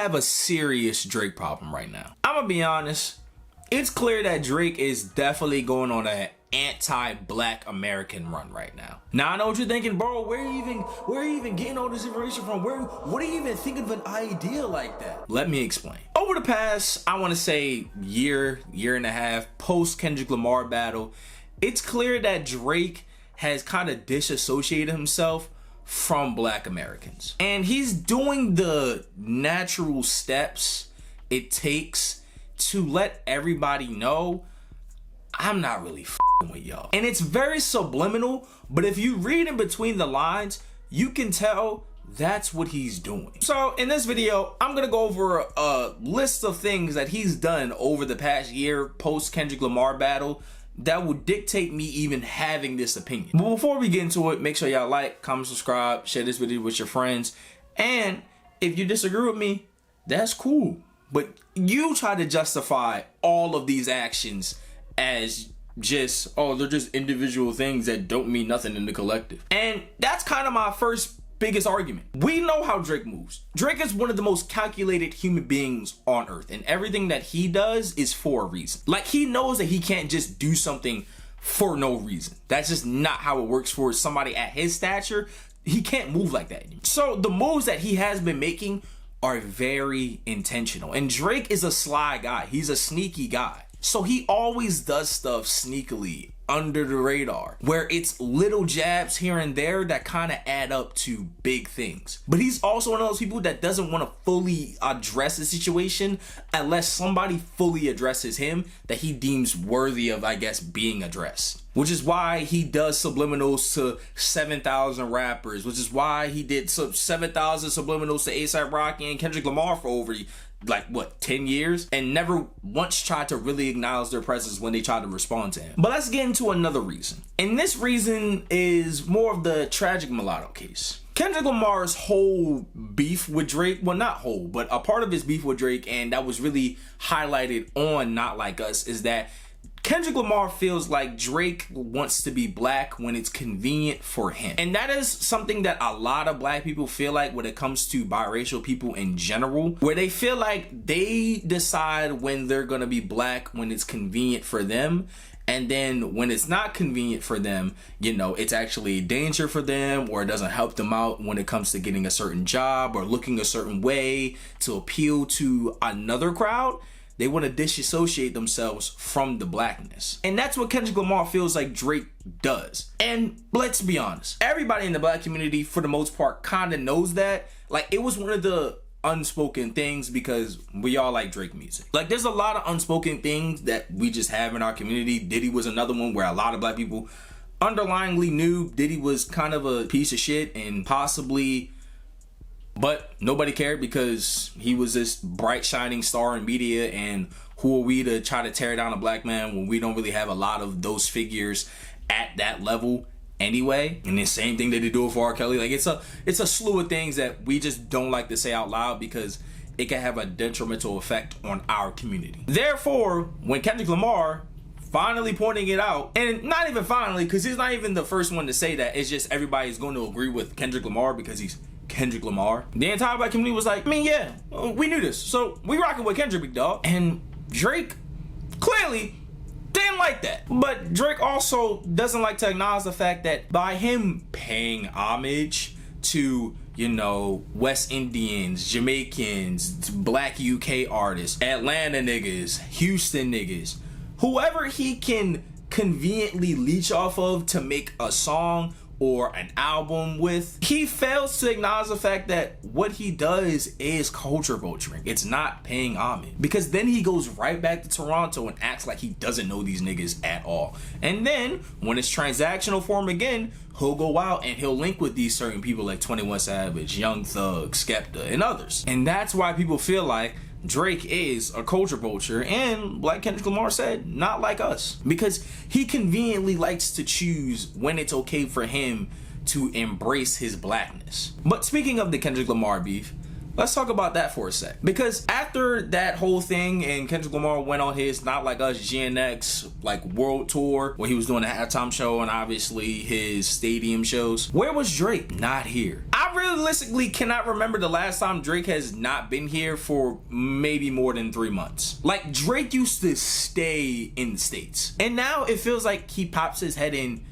have a serious Drake problem right now. I'm gonna be honest. It's clear that Drake is definitely going on an anti-black American run right now. Now I know what you're thinking, bro. Where are you even getting all this information from? What do you even think of an idea like that? Let me explain. Over the past, I want to say year and a half, post Kendrick Lamar battle, it's clear that Drake has kind of disassociated himself from black Americans, and he's doing the natural steps it takes to let everybody know I'm not really f***ing with y'all. And it's very subliminal, but if you read in between the lines, you can tell that's what he's doing. So in this video, I'm gonna go over a list of things that he's done over the past year post Kendrick Lamar battle that will dictate me even having this opinion. But before we get into it, make sure y'all like, comment, subscribe, share this video with your friends. And if you disagree with me, that's cool. But you try to justify all of these actions as just, oh, they're just individual things that don't mean nothing in the collective. And that's kind of my first biggest argument. We know how Drake moves. Drake is one of the most calculated human beings on earth, and everything that he does is for a reason. Like, he knows that he can't just do something for no reason. That's just not how it works for somebody at his stature. He can't move like that anymore. So the moves that he has been making are very intentional. And Drake is a sly guy. He's a sneaky guy. So he always does stuff sneakily under the radar, where it's little jabs here and there that kind of add up to big things. But he's also one of those people that doesn't want to fully address the situation unless somebody fully addresses him that he deems worthy of, I guess, being addressed. Which is why he does subliminals to 7,000 rappers, which is why he did 7,000 subliminals to A$AP Rocky and Kendrick Lamar for over, like, what, 10 years? And never once tried to really acknowledge their presence when they tried to respond to him. But let's get into another reason. And this reason is more of the tragic mulatto case. Kendrick Lamar's whole beef with Drake, well, not whole, but a part of his beef with Drake, and that was really highlighted on Not Like Us, is that Kendrick Lamar feels like Drake wants to be black when it's convenient for him. And that is something that a lot of black people feel like when it comes to biracial people in general, where they feel like they decide when they're gonna be black when it's convenient for them. And then when it's not convenient for them, you know, it's actually a danger for them, or it doesn't help them out when it comes to getting a certain job or looking a certain way to appeal to another crowd. They want to disassociate themselves from the blackness. And that's what Kendrick Lamar feels like Drake does. And let's be honest, everybody in the black community, for the most part, kind of knows that. Like, it was one of the unspoken things because we all like Drake music. Like, there's a lot of unspoken things that we just have in our community. Diddy was another one where a lot of black people underlyingly knew Diddy was kind of a piece of shit and possibly, but nobody cared because he was this bright shining star in media, and who are we to try to tear down a black man when we don't really have a lot of those figures at that level anyway? And the same thing that they do for R. Kelly. Like, it's a slew of things that we just don't like to say out loud because it can have a detrimental effect on our community. Therefore, when Kendrick Lamar finally pointing it out, and not even finally, because he's not even the first one to say that, it's just everybody's going to agree with Kendrick Lamar because he's Kendrick Lamar. The entire black community was like, I mean, yeah, we knew this, so we rocking with Kendrick, big dog. And Drake clearly didn't like that. But Drake also doesn't like to acknowledge the fact that by him paying homage to, you know, West Indians, Jamaicans, black UK artists, Atlanta niggas, Houston niggas, whoever he can conveniently leech off of to make a song or an album with, he fails to acknowledge the fact that what he does is culture vulturing. It's not paying homage, because then he goes right back to Toronto and acts like he doesn't know these niggas at all. And then when it's transactional for him again, he'll go out and he'll link with these certain people like 21 Savage, Young Thug, Skepta, and others. And that's why people feel like Drake is a culture vulture, and like Kendrick Lamar said, not like us, because he conveniently likes to choose when it's okay for him to embrace his blackness. But speaking of the Kendrick Lamar beef, Let's talk about that for a sec. Because after that whole thing and Kendrick Lamar went on his Not Like Us GNX like world tour where he was doing a halftime show and obviously his stadium shows, where was Drake? Not here. I realistically cannot remember the last time Drake has not been here for maybe more than 3 months. Like, Drake used to stay in the States. And now it feels like he pops his head in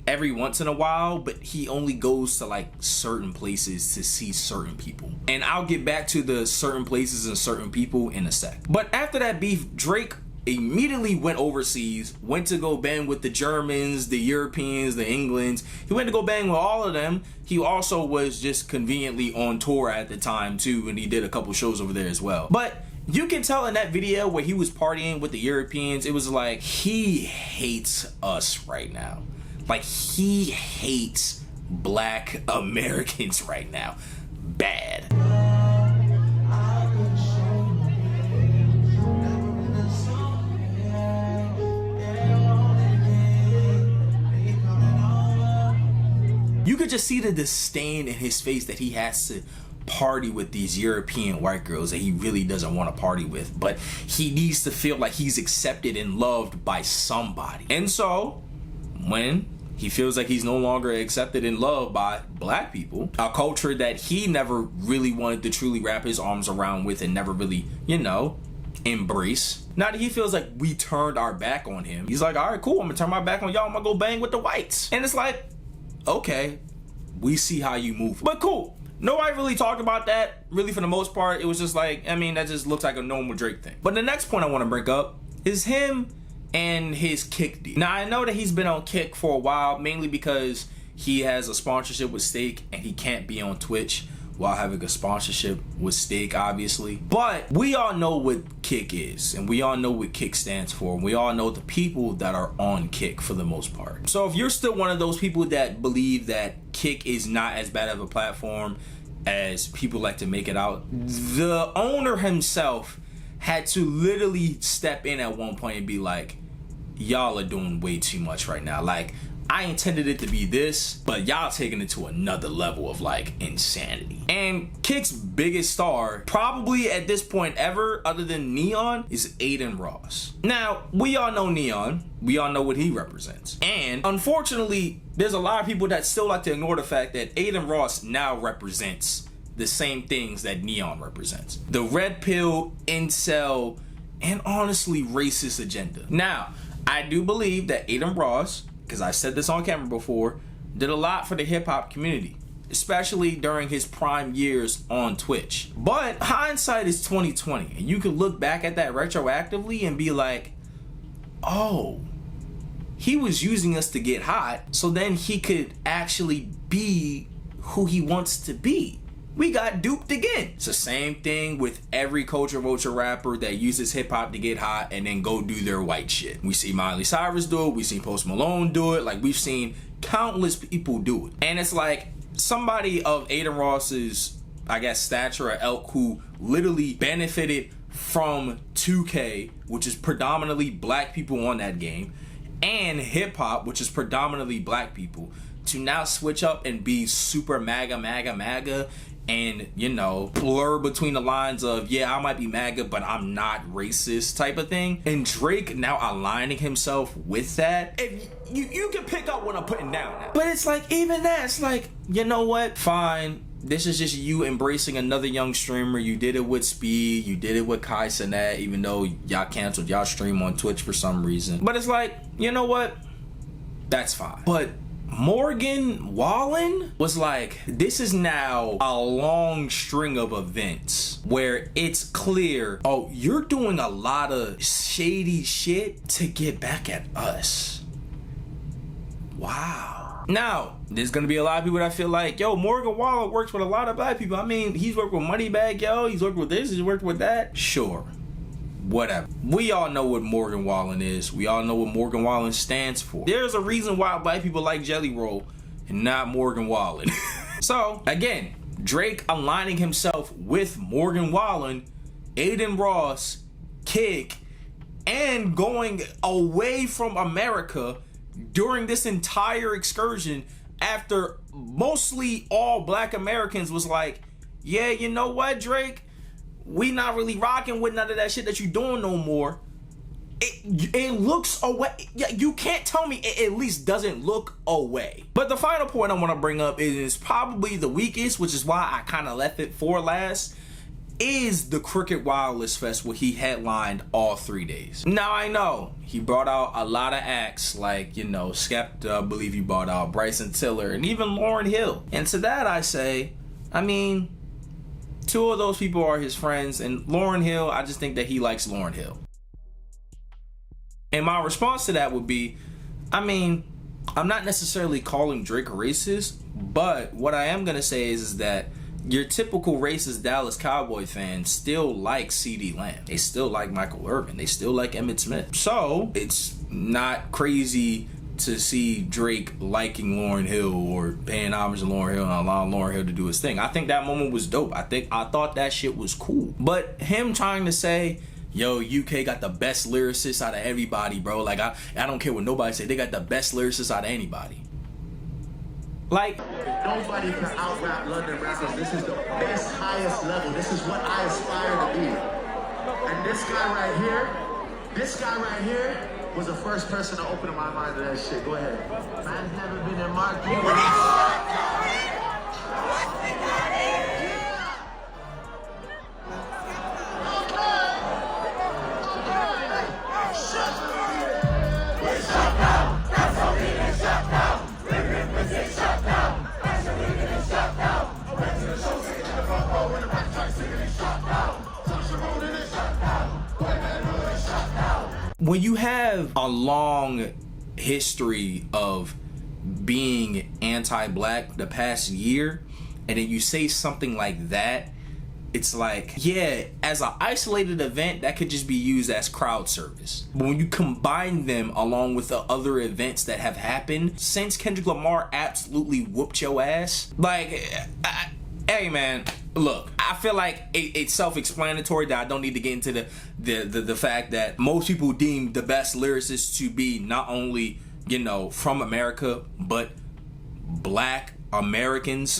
every once in a while, but he only goes to like certain places to see certain people. And I'll get back to the certain places and certain people in a sec. But after that beef, Drake immediately went overseas, went to go bang with the Germans, the Europeans, the Englands. He went to go bang with all of them. He also was just conveniently on tour at the time too, and he did a couple shows over there as well. But you can tell in that video where he was partying with the Europeans, it was like he hates us right now. Like, he hates black Americans right now. Bad. You could just see the disdain in his face that he has to party with these European white girls that he really doesn't want to party with, but he needs to feel like he's accepted and loved by somebody. And so when he feels like he's no longer accepted and loved by black people, a culture that he never really wanted to truly wrap his arms around with and never really, you know, embrace. Now that he feels like we turned our back on him, he's like, all right, cool, I'm gonna turn my back on y'all, I'm gonna go bang with the whites. And it's like, okay, we see how you move. But cool. Nobody really talked about that, really, for the most part. It was just like, I mean, that just looks like a normal Drake thing. But the next point I want to bring up is him and his Kick deal. Now, I know that he's been on Kick for a while, mainly because he has a sponsorship with Steak and he can't be on Twitch while having a sponsorship with Steak, obviously. But we all know what Kick is, and we all know what Kick stands for, and we all know the people that are on Kick for the most part. So if you're still one of those people that believe that Kick is not as bad of a platform as people like to make it out, the owner himself had to literally step in at one point and be like, y'all are doing way too much right now. Like, I intended it to be this, but y'all taking it to another level of like insanity. And Kick's biggest star, probably at this point ever, other than Neon, is Aiden Ross. Now, we all know Neon. We all know what he represents. And unfortunately, there's a lot of people that still like to ignore the fact that Aiden Ross now represents the same things that Neon represents. The red pill, incel, and honestly racist agenda. Now, I do believe that Aiden Ross, because I said this on camera before, did a lot for the hip-hop community, especially during his prime years on Twitch. But hindsight is 2020, and you can look back at that retroactively and be like, oh, he was using us to get hot so then he could actually be who he wants to be. We got duped again. It's the same thing with every culture vulture rapper that uses hip hop to get hot and then go do their white shit. We see Miley Cyrus do it. We see Post Malone do it. Like, we've seen countless people do it. And it's like somebody of Aiden Ross's, I guess, stature or ilk who literally benefited from 2K, which is predominantly black people on that game, and hip hop, which is predominantly black people, to now switch up and be super MAGA and, you know, blur between the lines of, yeah, I might be MAGA, but I'm not racist type of thing. And Drake now aligning himself with that. If you can pick up what I'm putting down now. But it's like, even that, it's like, you know what? Fine. This is just you embracing another young streamer. You did it with Speed. You did it with Kai Cenat, even though y'all canceled y'all stream on Twitch for some reason. But it's like, you know what? That's fine. But Morgan Wallen was like, this is now a long string of events where it's clear, oh, you're doing a lot of shady shit to get back at us. Wow. Now, there's gonna be a lot of people that feel like, yo, Morgan Wallen works with a lot of black people. I mean, he's worked with Moneybagg Yo, he's worked with this, he's worked with that. Sure. Whatever. We all know what Morgan Wallen is. We all know what Morgan Wallen stands for. There's a reason why black people like Jelly Roll and not Morgan Wallen. So, again, Drake aligning himself with Morgan Wallen, Aiden Ross, Kick, and going away from America during this entire excursion after mostly all black Americans was like, yeah, you know what, Drake? We not really rocking with none of that shit that you doing no more. It looks away. Yeah, you can't tell me it at least doesn't look away. But the final point I want to bring up is probably the weakest, which is why I kind of left it for last, is the Crooked Wireless Fest where he headlined all 3 days. Now I know he brought out a lot of acts like, you know, Skepta, I believe he brought out Bryson Tiller, and even Lauryn Hill. And to that I say, I mean, 2 of those people are his friends, and Lauryn Hill, I just think that he likes Lauryn Hill. And my response to that would be, I mean, I'm not necessarily calling Drake a racist, but what I am gonna say is that your typical racist Dallas Cowboy fans still like CeeDee Lamb. They still like Michael Irvin. They still like Emmitt Smith. So it's not crazy to see Drake liking Lauryn Hill or paying homage to Lauryn Hill and allowing Lauryn Hill to do his thing. I think that moment was dope. I thought that shit was cool. But him trying to say, yo, UK got the best lyricists out of everybody, bro. Like, I don't care what nobody say. They got the best lyricists out of anybody. Like, nobody can out-rap London rappers. This is the best, highest level. This is what I aspire to be. And this guy right here was the first person to open my mind to that shit. Go ahead. Man's never been in market. when you have a long history of being anti-black the past year, and then you say something like that, it's like, yeah, as an isolated event, that could just be used as crowd service. But when you combine them along with the other events that have happened since Kendrick Lamar absolutely whooped your ass, like, hey man, look, I feel like it's self-explanatory that I don't need to get into the fact that most people deem the best lyricists to be not only, you know, from America, but black Americans.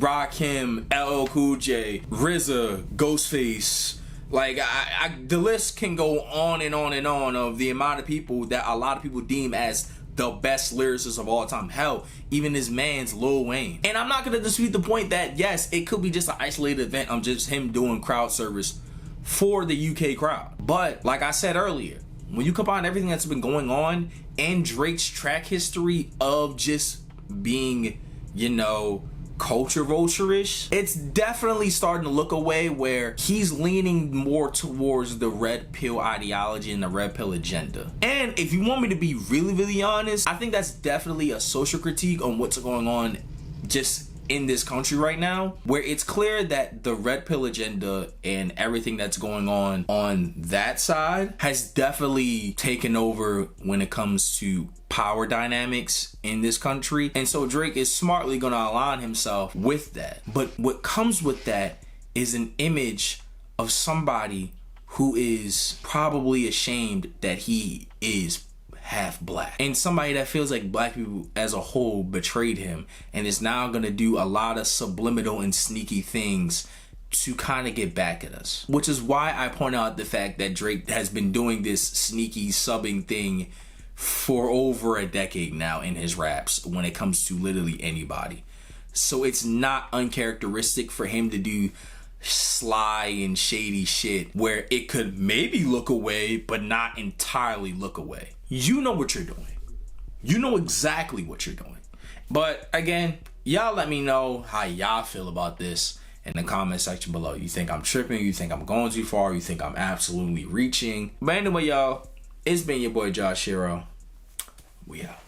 Rakim, LL Cool J, RZA, Ghostface. Like, the list can go on and on and on of the amount of people that a lot of people deem as the best lyricists of all time. Hell, even his man's Lil Wayne. And I'm not gonna dispute the point that yes, it could be just an isolated event. I'm just him doing crowd service for the UK crowd. But like I said earlier, when you combine everything that's been going on and Drake's track history of just being, you know, culture vulture-ish, it's definitely starting to look away where he's leaning more towards the red pill ideology and the red pill agenda. And if you want me to be really, really honest, I think that's definitely a social critique on what's going on just in this country right now, where it's clear that the red pill agenda and everything that's going on that side has definitely taken over when it comes to power dynamics in this country. And so Drake is smartly going to align himself with that. But what comes with that is an image of somebody who is probably ashamed that he is half black, and somebody that feels like black people as a whole betrayed him and is now going to do a lot of subliminal and sneaky things to kind of get back at us. Which is why I point out the fact that Drake has been doing this sneaky subbing thing for over a decade now in his raps when it comes to literally anybody. So it's not uncharacteristic for him to do sly and shady shit where it could maybe look away but not entirely look away. You know what you're doing. You know exactly what you're doing. But again, y'all let me know how y'all feel about this in the comment section below. You think I'm tripping? You think I'm going too far? You think I'm absolutely reaching? But anyway, y'all, it's been your boy Josh Hero. We out.